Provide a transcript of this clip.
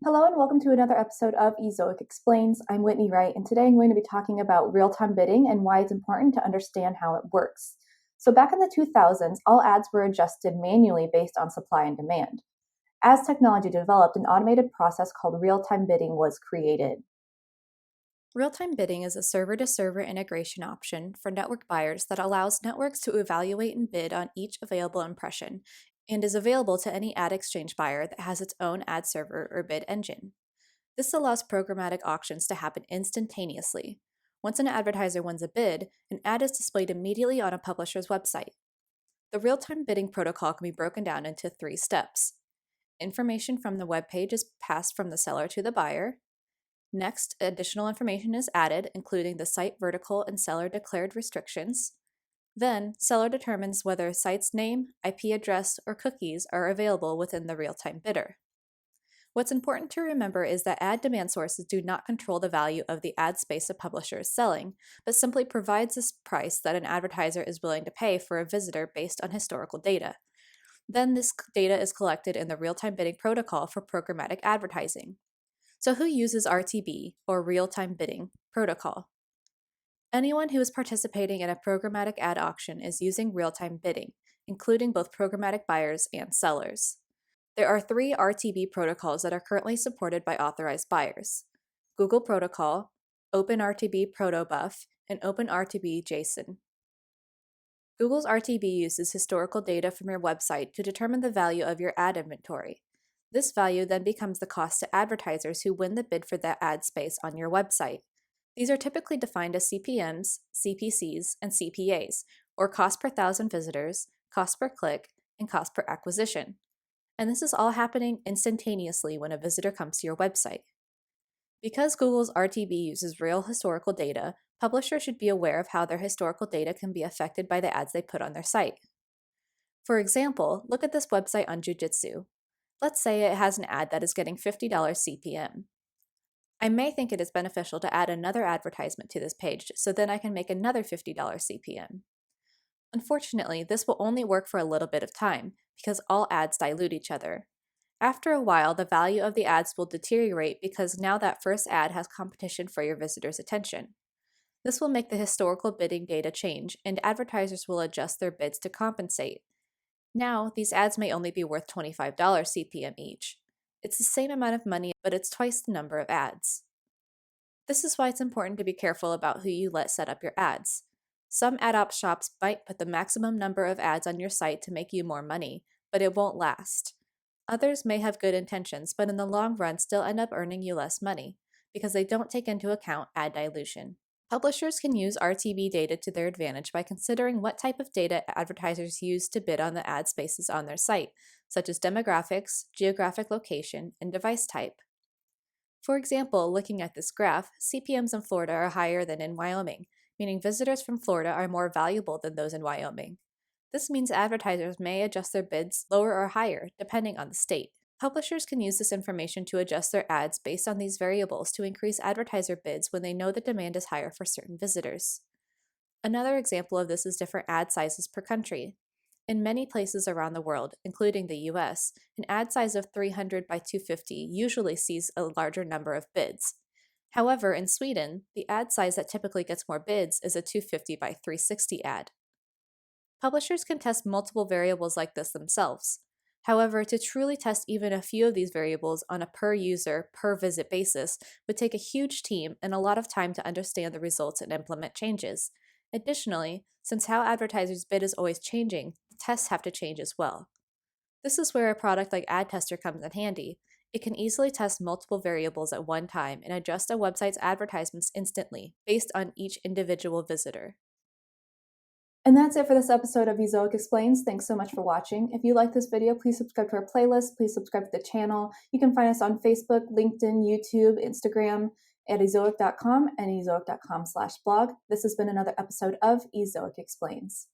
Hello and welcome to another episode of Ezoic Explains. I'm Whitney Wright, and today I'm going to be talking about real-time bidding and why it's important to understand how it works. So back in the 2000s, all ads were adjusted manually based on supply and demand. As technology developed, an automated process called real-time bidding was created. Real-time bidding is a server-to-server integration option for network buyers that allows networks to evaluate and bid on each available impression and is available to any ad exchange buyer that has its own ad server or bid engine. This allows programmatic auctions to happen instantaneously. Once an advertiser wins a bid, an ad is displayed immediately on a publisher's website. The real-time bidding protocol can be broken down into 3 steps. Information from the web page is passed from the seller to the buyer. Next, additional information is added, including the site vertical and seller declared restrictions. Then, seller determines whether a site's name, IP address, or cookies are available within the real-time bidder. What's important to remember is that ad demand sources do not control the value of the ad space a publisher is selling, but simply provides a price that an advertiser is willing to pay for a visitor based on historical data. Then this data is collected in the real-time bidding protocol for programmatic advertising. So who uses RTB, or real-time bidding, protocol? Anyone who is participating in a programmatic ad auction is using real-time bidding, including both programmatic buyers and sellers. There are 3 RTB protocols that are currently supported by authorized buyers: Google Protocol, OpenRTB Protobuf, and OpenRTB JSON. Google's RTB uses historical data from your website to determine the value of your ad inventory. This value then becomes the cost to advertisers who win the bid for that ad space on your website. These are typically defined as CPMs, CPCs, and CPAs, or cost per thousand visitors, cost per click, and cost per acquisition. And this is all happening instantaneously when a visitor comes to your website. Because Google's RTB uses real historical data, publishers should be aware of how their historical data can be affected by the ads they put on their site. For example, look at this website on Jiu-Jitsu. Let's say it has an ad that is getting $50 CPM. I may think it is beneficial to add another advertisement to this page so then I can make another $50 CPM. Unfortunately, this will only work for a little bit of time because all ads dilute each other. After a while, the value of the ads will deteriorate because now that first ad has competition for your visitor's attention. This will make the historical bidding data change, and advertisers will adjust their bids to compensate. Now, these ads may only be worth $25 CPM each. It's the same amount of money, but it's twice the number of ads. This is why it's important to be careful about who you let set up your ads. Some ad op shops might put the maximum number of ads on your site to make you more money, but it won't last. Others may have good intentions, but in the long run still end up earning you less money, because they don't take into account ad dilution. Publishers can use RTB data to their advantage by considering what type of data advertisers use to bid on the ad spaces on their site, such as demographics, geographic location, and device type. For example, looking at this graph, CPMs in Florida are higher than in Wyoming, meaning visitors from Florida are more valuable than those in Wyoming. This means advertisers may adjust their bids lower or higher, depending on the state. Publishers can use this information to adjust their ads based on these variables to increase advertiser bids when they know the demand is higher for certain visitors. Another example of this is different ad sizes per country. In many places around the world, including the US, an ad size of 300 by 250 usually sees a larger number of bids. However, in Sweden, the ad size that typically gets more bids is a 250 by 360 ad. Publishers can test multiple variables like this themselves. However, to truly test even a few of these variables on a per-user, per-visit basis would take a huge team and a lot of time to understand the results and implement changes. Additionally, since how advertisers bid is always changing, the tests have to change as well. This is where a product like Ad Tester comes in handy. It can easily test multiple variables at one time and adjust a website's advertisements instantly, based on each individual visitor. And that's it for this episode of Ezoic Explains. Thanks so much for watching. If you like this video, please subscribe to our playlist. Please subscribe to the channel. You can find us on Facebook, LinkedIn, YouTube, Instagram, at ezoic.com and ezoic.com/blog. This has been another episode of Ezoic Explains.